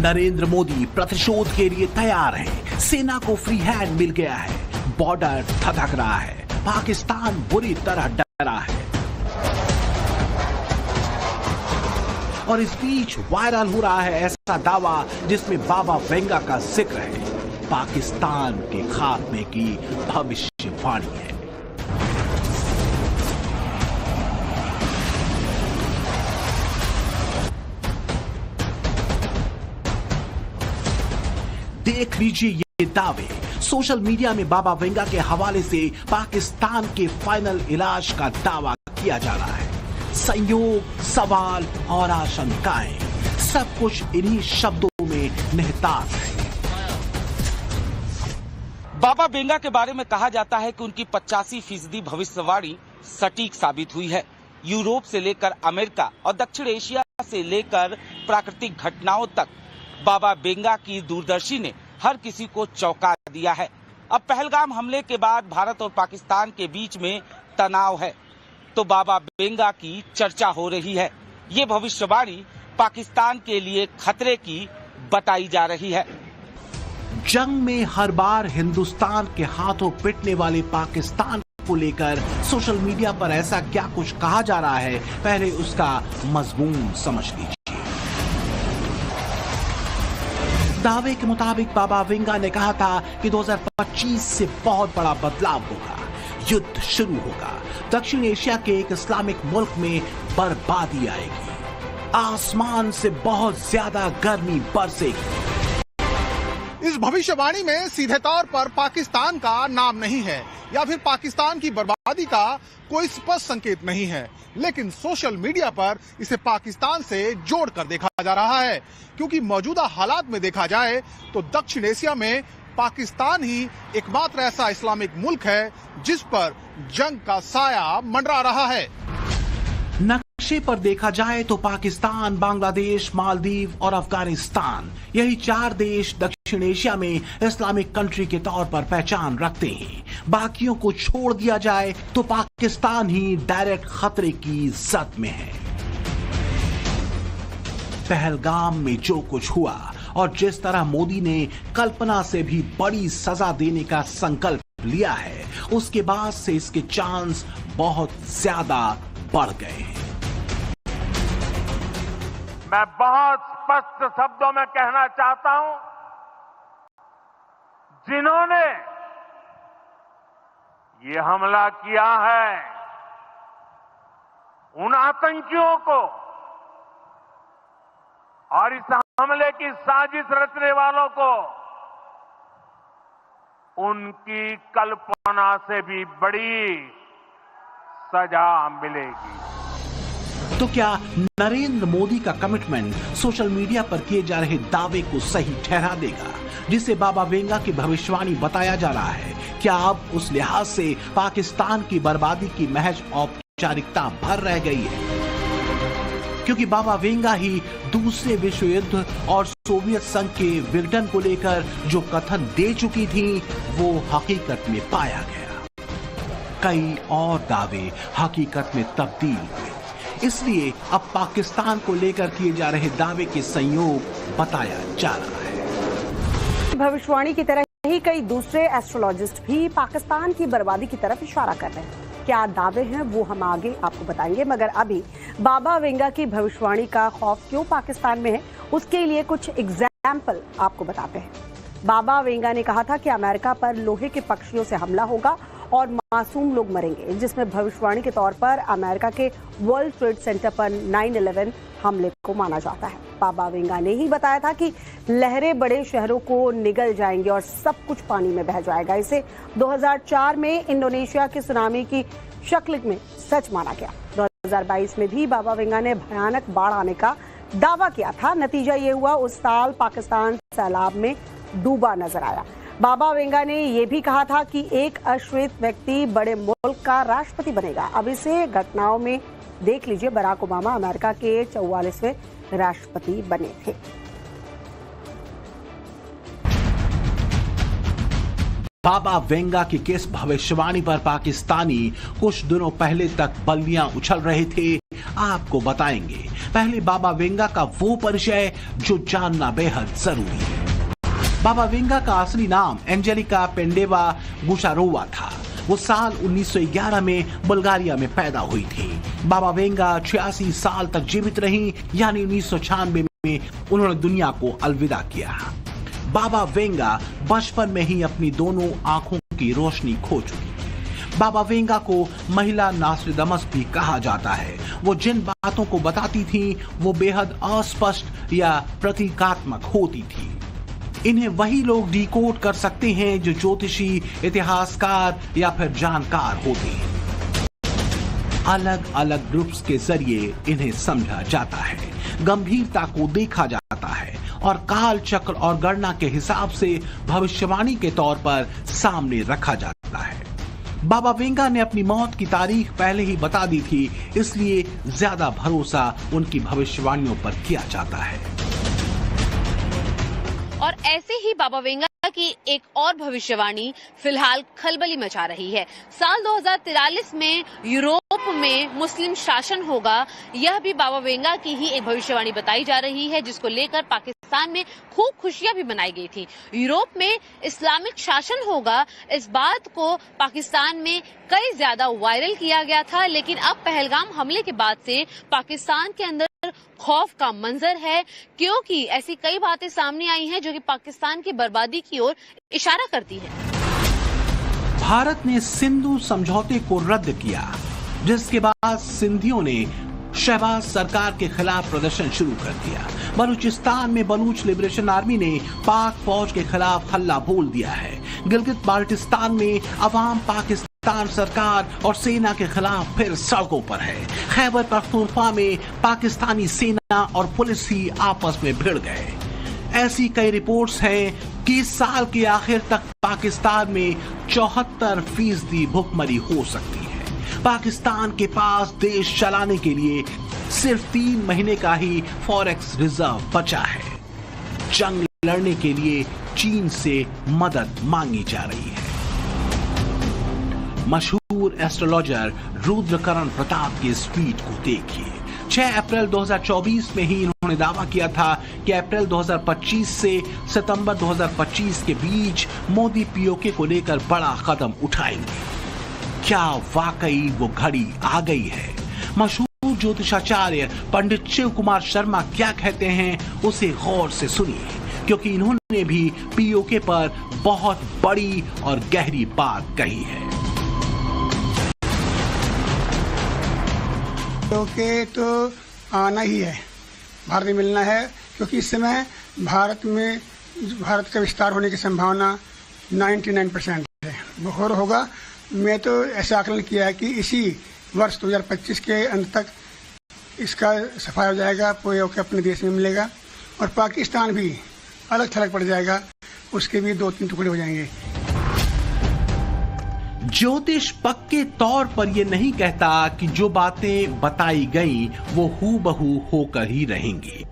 नरेंद्र मोदी प्रतिशोध के लिए तैयार है। सेना को फ्री हैंड मिल गया है। बॉर्डर धधक रहा है। पाकिस्तान बुरी तरह डरा है। और इस बीच वायरल हो रहा है ऐसा दावा जिसमें बाबा वेंगा का जिक्र है। पाकिस्तान के खात्मे की भविष्यवाणी है। देख लीजिए ये दावे। सोशल मीडिया में बाबा वेंगा के हवाले से पाकिस्तान के फाइनल इलाज का दावा किया जा रहा है। संयोग, सवाल और आशंकाएं, सब कुछ इन्हीं शब्दों में निहितार्थ है। बाबा वेंगा के बारे में कहा जाता है कि उनकी 85% भविष्यवाणी सटीक साबित हुई है। यूरोप से लेकर अमेरिका और दक्षिण एशिया से लेकर प्राकृतिक घटनाओं तक बाबा वेंगा की दूरदर्शी ने हर किसी को चौंका दिया है। अब पहलगाम हमले के बाद भारत और पाकिस्तान के बीच में तनाव है, तो बाबा वेंगा की चर्चा हो रही है। ये भविष्यवाणी पाकिस्तान के लिए खतरे की बताई जा रही है। जंग में हर बार हिंदुस्तान के हाथों पिटने वाले पाकिस्तान को लेकर सोशल मीडिया पर ऐसा क्या कुछ कहा जा रहा है, पहले उसका मजमून समझ लीजिए। दावे के मुताबिक बाबा वेंगा ने कहा था कि 2025 से बहुत बड़ा बदलाव होगा। युद्ध शुरू होगा। दक्षिण एशिया के एक इस्लामिक मुल्क में बर्बादी आएगी। आसमान से बहुत ज्यादा गर्मी बरसेगी। इस भविष्यवाणी में सीधे तौर पर पाकिस्तान का नाम नहीं है या फिर पाकिस्तान की बर्बादी का कोई स्पष्ट संकेत नहीं है, लेकिन सोशल मीडिया पर इसे पाकिस्तान से जोड़कर देखा जा रहा है, क्योंकि मौजूदा हालात में देखा जाए तो दक्षिण एशिया में पाकिस्तान ही एकमात्र ऐसा इस्लामिक मुल्क है जिस पर जंग का साया मंडरा रहा है। नक्शे पर देखा जाए तो पाकिस्तान, बांग्लादेश, मालदीव और अफगानिस्तान, यही 4 देश दक्षिण एशिया में इस्लामिक कंट्री के तौर पर पहचान रखते हैं। बाकियों को छोड़ दिया जाए तो पाकिस्तान ही डायरेक्ट खतरे की जद में है। पहलगाम में जो कुछ हुआ और जिस तरह मोदी ने कल्पना से भी बड़ी सजा देने का संकल्प लिया है, उसके बाद से इसके चांस बहुत ज्यादा बढ़ गए हैं। मैं बहुत स्पष्ट शब्दों में कहना चाहता हूं, जिन्होंने ये हमला किया है, उन आतंकियों को और इस हमले की साजिश रचने वालों को उनकी कल्पना से भी बड़ी सजा मिलेगी। तो क्या नरेंद्र मोदी का कमिटमेंट सोशल मीडिया पर किए जा रहे दावे को सही ठहरा देगा, जिसे बाबा वेंगा की भविष्यवाणी बताया जा रहा है? क्या अब उस लिहाज से पाकिस्तान की बर्बादी की महज औपचारिकता भर रह गई है? क्योंकि बाबा वेंगा ही दूसरे विश्व युद्ध और सोवियत संघ के विघटन को लेकर जो कथन दे चुकी थी, वो हकीकत में पाया गया। कई और दावे हकीकत में तब्दील हुए। इसलिए अब पाकिस्तान को लेकर किए जा रहे दावे के संयोग बताया जा रहा है। भविष्यवाणी की तरह ही कई दूसरे एस्ट्रोलॉजिस्ट भी पाकिस्तान की बर्बादी की तरफ इशारा कर रहे हैं। क्या दावे हैं वो हम आगे आपको बताएंगे, मगर अभी बाबा वेंगा की भविष्यवाणी का खौफ क्यों पाकिस्तान में है, उसके लिए कुछ एग्जाम्पल आपको बताते हैं। बाबा वेंगा ने कहा था कि अमेरिका पर लोहे के पक्षियों से हमला होगा और मासूम लोग मरेंगे, जिसमें भविष्यवाणी के तौर पर अमेरिका के वर्ल्ड ट्रेड सेंटर पर 9/11 हमले को माना जाता है। बाबा वेंगा ने ही बताया था कि लहरें बड़े शहरों को निगल जाएंगी और सब कुछ पानी में बह जाएगा। इसे 2004 में इंडोनेशिया के सुनामी की शक्ल में सच माना गया। 2022 में भी बाबा वेंगा ने भयानक बाढ़ आने का दावा किया था। नतीजा ये हुआ, उस साल पाकिस्तान सैलाब में डूबा नजर आया। बाबा वेंगा ने यह भी कहा था कि एक अश्वेत व्यक्ति बड़े मुल्क का राष्ट्रपति बनेगा। अब इसे घटनाओं में देख लीजिए। बराक ओबामा अमेरिका के 44वें राष्ट्रपति बने थे। बाबा वेंगा की किस भविष्यवाणी पर पाकिस्तानी कुछ दिनों पहले तक बल्लियां उछल रहे थे, आपको बताएंगे। पहले बाबा वेंगा का वो परिचय जो जानना बेहद जरूरी है। बाबा वेंगा का असली नाम एंजेलिका पेंडेवा गुशारोवा था। वो साल 1911 में बुल्गारिया में पैदा हुई थी। बाबा वेंगा 86 साल तक जीवित रही, यानी 1996 में उन्होंने दुनिया को अलविदा किया। बाबा वेंगा बचपन में ही अपनी दोनों आंखों की रोशनी खो चुकी। बाबा वेंगा को महिला नास्ट्राडामस भी कहा जाता है। वो जिन बातों को बताती थी वो बेहद अस्पष्ट या प्रतीकात्मक होती थी। इन्हें वही लोग डिकोड कर सकते हैं जो ज्योतिषी, इतिहासकार या फिर जानकार होते हैं। अलग अलग ग्रुप्स के जरिए इन्हें समझा जाता है, गंभीरता को देखा जाता है और काल चक्र और गणना के हिसाब से भविष्यवाणी के तौर पर सामने रखा जाता है। बाबा वेंगा ने अपनी मौत की तारीख पहले ही बता दी थी, इसलिए ज्यादा भरोसा उनकी भविष्यवाणियों पर किया जाता है। और ऐसे ही बाबा वेंगा की एक और भविष्यवाणी फिलहाल खलबली मचा रही है। साल 2043 में यूरोप में मुस्लिम शासन होगा, यह भी बाबा वेंगा की ही एक भविष्यवाणी बताई जा रही है, जिसको लेकर पाकिस्तान में खूब खुशियां भी मनाई गई थी। यूरोप में इस्लामिक शासन होगा, इस बात को पाकिस्तान में कई ज्यादा वायरल किया गया था, लेकिन अब पहलगाम हमले के बाद से पाकिस्तान के अंदर खौफ का मंजर है, क्योंकि ऐसी कई बातें सामने आई हैं जो कि पाकिस्तान की बर्बादी की ओर इशारा करती है। भारत ने सिंधु समझौते को रद्द किया, जिसके बाद सिंधियों ने शहबाज सरकार के खिलाफ प्रदर्शन शुरू कर दिया। बलूचिस्तान में बलूच लिबरेशन आर्मी ने पाक फौज के खिलाफ हल्ला बोल दिया है। गिलगित बाल्टिस्तान में अवाम पाकिस्तान सरकार और सेना के खिलाफ फिर सड़कों पर है। खैबर पख्तूनख्वा में पाकिस्तानी सेना और पुलिस ही आपस में भिड़ गए। ऐसी कई रिपोर्ट्स हैं कि इस साल के आखिर तक पाकिस्तान में 74% भुखमरी हो सकती है। पाकिस्तान के पास देश चलाने के लिए सिर्फ 3 महीने का ही फॉरेक्स रिजर्व बचा है। जंग लड़ने के लिए चीन से मदद मांगी जा रही है। मशहूर एस्ट्रोलॉजर रुद्रकरण प्रताप के इस ट्वीट को देखिए। 6 अप्रैल 2024 में ही इन्होंने दावा किया था कि अप्रैल 2025 से सितंबर 2025 के बीच मोदी पीओके को लेकर बड़ा कदम उठाएंगे। क्या वाकई वो घड़ी आ गई है? मशहूर ज्योतिषाचार्य पंडित शिव कुमार शर्मा क्या कहते हैं, उसे गौर से सुनिए, क्योंकि इन्होंने भी पीओके पर बहुत बड़ी और गहरी बात कही है। पीओके तो आना ही है, भारत में मिलना है, क्योंकि इस समय भारत का विस्तार होने की संभावना 99% है। वो होगा। मैं तो ऐसा आकलन किया है कि इसी वर्ष 2025 के अंत तक इसका सफाई हो जाएगा, पीओके अपने देश में मिलेगा और पाकिस्तान भी अलग थलग पड़ जाएगा, उसके भी 2-3 टुकड़े हो जाएंगे। ज्योतिष पक्के तौर पर यह नहीं कहता कि जो बातें बताई गई वो हूबहू होकर ही रहेंगी।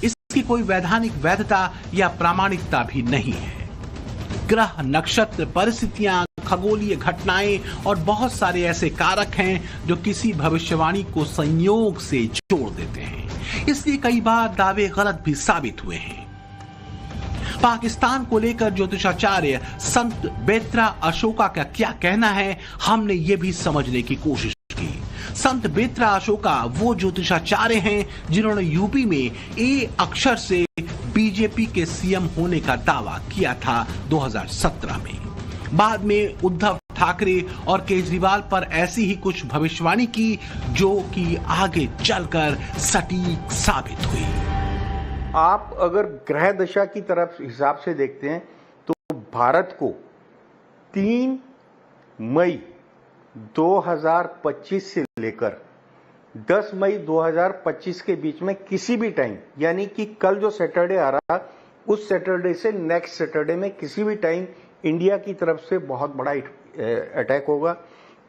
इसकी कोई वैधानिक वैधता या प्रामाणिकता भी नहीं है। ग्रह, नक्षत्र, परिस्थितियां, खगोलीय घटनाएं और बहुत सारे ऐसे कारक हैं जो किसी भविष्यवाणी को संयोग से जोड़ देते हैं। इसलिए कई बार दावे गलत भी साबित हुए हैं। पाकिस्तान को लेकर ज्योतिषाचार्य संत बेत्रा अशोका का क्या कहना है, हमने ये भी समझने की कोशिश की। संत बेत्रा अशोका वो ज्योतिषाचार्य हैं जिन्होंने यूपी में ए अक्षर से बीजेपी के सीएम होने का दावा किया था 2017 में। बाद में उद्धव ठाकरे और केजरीवाल पर ऐसी ही कुछ भविष्यवाणी की जो कि आगे चलकर सटीक साबित हुई। आप अगर ग्रह दशा की तरफ हिसाब से देखते हैं तो भारत को 3 मई 2025 से लेकर 10 मई 2025 के बीच में किसी भी टाइम, यानी कि कल जो सैटरडे आ रहा उस सैटरडे से नेक्स्ट सैटरडे में किसी भी टाइम इंडिया की तरफ से बहुत बड़ा अटैक होगा।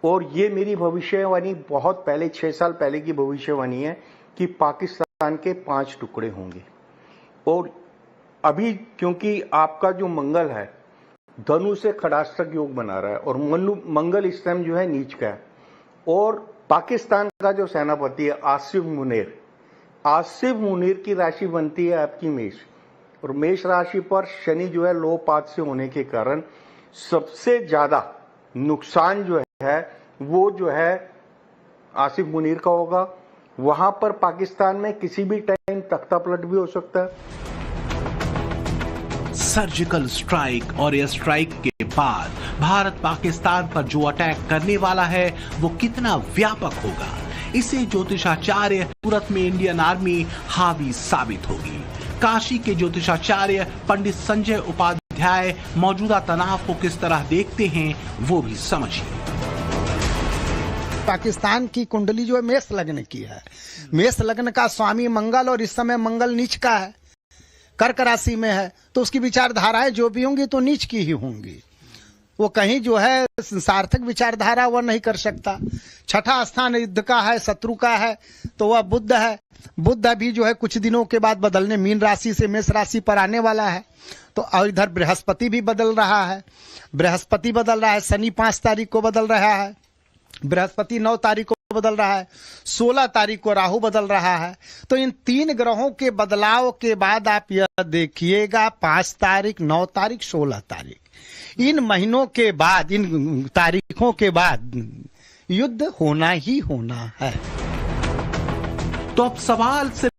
और ये मेरी भविष्यवाणी बहुत पहले 6 साल पहले की भविष्यवाणी है कि पाकिस्तान के 5 टुकड़े होंगे। और अभी क्योंकि आपका जो मंगल है धनु से खड़ाष्टक योग बना रहा है और मंगल इस टाइम जो है नीच का है, और पाकिस्तान का जो सेनापति है आसिफ मुनीर आसिफ मुनीर की राशि बनती है आपकी मेष, और मेष राशि पर शनि जो है लो पात से होने के कारण सबसे ज्यादा नुकसान जो है वो जो है आसिफ मुनीर का होगा। वहां पर पाकिस्तान में किसी भी टाइम तख्ता पलट भी हो सकता है। सर्जिकल स्ट्राइक और एयर स्ट्राइक के बाद भारत पाकिस्तान पर जो अटैक करने वाला है वो कितना व्यापक होगा, इसे ज्योतिषाचार्य सूरत में इंडियन आर्मी हावी साबित होगी। काशी के ज्योतिषाचार्य पंडित संजय उपाध्याय मौजूदा तनाव को किस तरह देखते हैं वो भी समझिए। पाकिस्तान की कुंडली जो है मेष लग्न की है, मेष लग्न का स्वामी मंगल, और इस समय मंगल नीच का है, कर्क राशि में है, तो उसकी विचारधाराएं जो भी होंगी तो नीच की ही होंगी। वो कहीं जो है सार्थक विचारधारा वह नहीं कर सकता। छठा स्थान युद्ध का है, शत्रु का है, तो वह बुध है। बुध भी जो है कुछ दिनों के बाद बदलने मीन राशि से मेष राशि पर आने वाला है। तो और इधर बृहस्पति भी बदल रहा है, बृहस्पति बदल रहा है, शनि 5 तारीख को बदल रहा है, बृहस्पति 9 तारीख को बदल रहा है, 16 तारीख को राहु बदल रहा है। तो इन 3 ग्रहों के बदलाव के बाद आप यह देखिएगा 5 तारीख, 9 तारीख, 16 तारीख, इन महीनों के बाद, इन तारीखों के बाद युद्ध होना ही होना है। तो अब सवाल सिर्फ